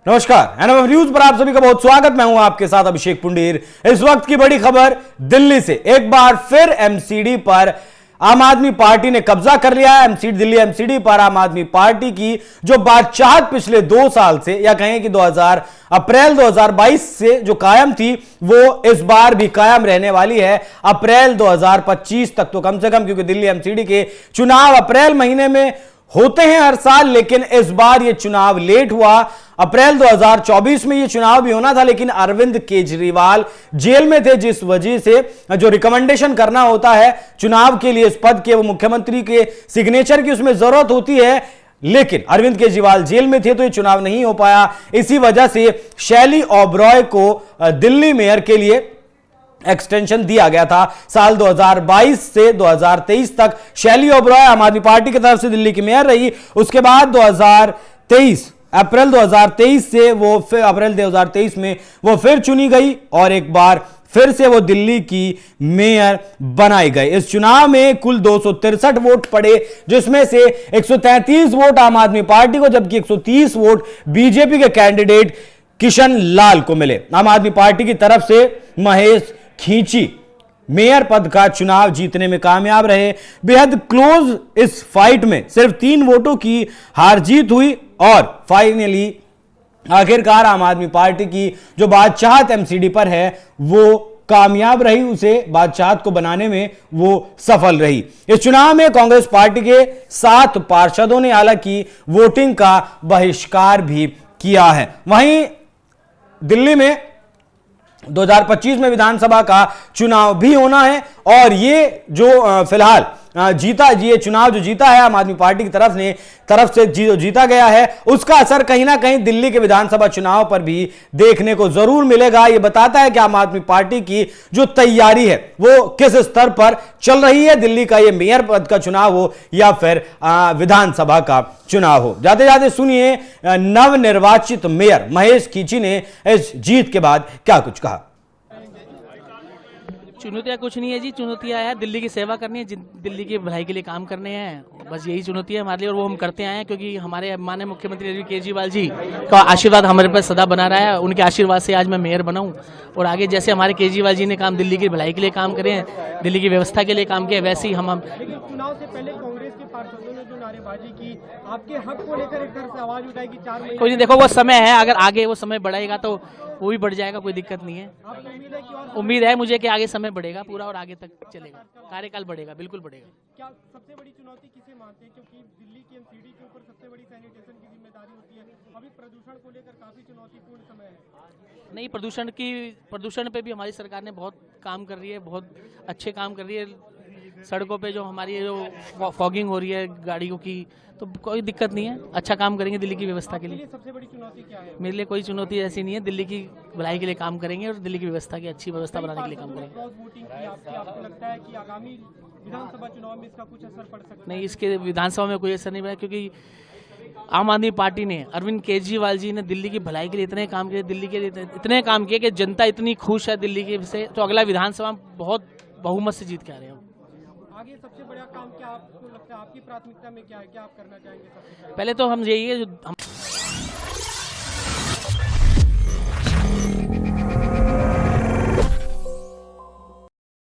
नमस्कार, NMF news पर आप सभी का बहुत स्वागत। मैं हूं आपके साथ अभिषेक पुंडीर। इस वक्त की बड़ी खबर दिल्ली से। एक बार फिर एमसीडी पर आम आदमी पार्टी ने कब्जा कर लिया है। दिल्ली एमसीडी पर आम आदमी पार्टी की जो बादशाहत पिछले 2 साल से या कहें कि अप्रैल 2022 से जो कायम थी वो इस बार भी कायम रहने वाली है अप्रैल 2025 तक, तो कम से कम, क्योंकि दिल्ली एमसीडी के चुनाव अप्रैल महीने में होते हैं हर साल, लेकिन इस बार यह चुनाव लेट हुआ। अप्रैल 2024 में यह चुनाव भी होना था, लेकिन अरविंद केजरीवाल जेल में थे, जिस वजह से जो रिकमेंडेशन करना होता है चुनाव के लिए इस पद के, वो मुख्यमंत्री के सिग्नेचर की उसमें जरूरत होती है, लेकिन अरविंद केजरीवाल जेल में थे तो यह चुनाव नहीं हो पाया। इसी वजह से शैली ओबरॉय को दिल्ली मेयर के लिए एक्सटेंशन दिया गया था। साल 2022 से 2023 तक शैली ओबरॉय आम आदमी पार्टी की तरफ से दिल्ली की मेयर रही। उसके बाद अप्रैल 2023 से अप्रैल 2023 में वो फिर चुनी गई और एक बार फिर से वो दिल्ली की मेयर बनाई गई। इस चुनाव में कुल 263 वोट पड़े, जिसमें से 133 वोट आम आदमी पार्टी को, जबकि 130 वोट बीजेपी के कैंडिडेट किशन लाल को मिले। आम आदमी पार्टी की तरफ से महेश खींची मेयर पद का चुनाव जीतने में कामयाब रहे। बेहद क्लोज इस फाइट में सिर्फ 3 वोटों की हार जीत हुई और फाइनली आखिरकार आम आदमी पार्टी की जो बादशाहत एमसीडी पर है वो कामयाब रही, उसे बादशाहत को बनाने में वो सफल रही। इस चुनाव में कांग्रेस पार्टी के 7 पार्षदों ने हालांकि वोटिंग का बहिष्कार भी किया है। वहीं दिल्ली में 2025 में विधानसभा का चुनाव भी होना है और ये जो फिलहाल ये चुनाव जो जीता है आम आदमी पार्टी की तरफ से जीता गया है, उसका असर कहीं ना कहीं दिल्ली के विधानसभा चुनाव पर भी देखने को जरूर मिलेगा। यह बताता है कि आम आदमी पार्टी की जो तैयारी है वो किस स्तर पर चल रही है। दिल्ली का ये मेयर पद का चुनाव हो या फिर विधानसभा का चुनाव हो। जाते जाते सुनिए नवनिर्वाचित मेयर महेश खींची ने इस जीत के बाद क्या कुछ कहा। चुनौतियाँ कुछ नहीं है जी, चुनौतियाँ है दिल्ली की सेवा करनी है, दिल्ली की भलाई के लिए काम करने हैं, बस यही चुनौती है हमारे लिए और वो हम करते आए हैं, क्योंकि हमारे माननीय मुख्यमंत्री अरविंद केजरीवाल जी का आशीर्वाद हमारे पर सदा बना रहा है। उनके आशीर्वाद से आज मैं मेयर बना हूँ और आगे जैसे हमारे केजरीवाल जी ने काम दिल्ली की भलाई के लिए काम करे हैं, दिल्ली की व्यवस्था के लिए काम किया, वैसे ही हम चुनाव से पहले कांग्रेस के पार्षदों ने जो नारेबाजी की, आपके हक को लेकर एक तरह से आवाज उठाई कि 4 महीने, कोई नहीं, देखो वो समय है, अगर आगे वो समय बढ़ाएगा तो वो भी बढ़ जाएगा, कोई दिक्कत नहीं है। उम्मीद है मुझे कि आगे समय बढ़ेगा पूरा और आगे तक चलेगा, कार्यकाल बढ़ेगा, बिल्कुल बढ़ेगा। क्या सबसे बड़ी चुनौती किसे मानते हैं, क्योंकि दिल्ली की एमसीडी के ऊपर सबसे बड़ी सैनिटेशन की जिम्मेदारी होती है, अभी प्रदूषण को लेकर काफी चुनौतीपूर्ण समय है। नहीं, प्रदूषण पे भी हमारी सरकार ने बहुत काम कर रही है, बहुत अच्छे काम कर रही है। सड़कों पे जो हमारी जो फॉगिंग हो रही है गाड़ियों की, तो कोई दिक्कत नहीं है, अच्छा काम करेंगे दिल्ली की व्यवस्था के लिए। सबसे बड़ी चुनौती क्या है? मेरे लिए कोई चुनौती ऐसी नहीं है, दिल्ली की भलाई के लिए काम करेंगे और दिल्ली की व्यवस्था की अच्छी व्यवस्था बनाने के लिए काम करेंगे। आपको लगता है कि आगामी विधानसभा चुनाव में इसका कुछ असर पड़ सकता है? नहीं, इसके विधानसभा में कोई असर नहीं पड़ा, क्योंकि आम आदमी पार्टी ने, अरविंद केजरीवाल जी ने दिल्ली की भलाई के लिए इतने काम किए, दिल्ली के लिए इतने काम किए कि जनता इतनी खुश है दिल्ली के से, तो अगला विधानसभा बहुत बहुमत से जीत के आ रहे हैं। आगे सबसे बड़ा काम क्या आपको लगता है, आपकी प्राथमिकता में क्या है, क्या आप करना चाहेंगे सबसे पहले तो हम यही है, जो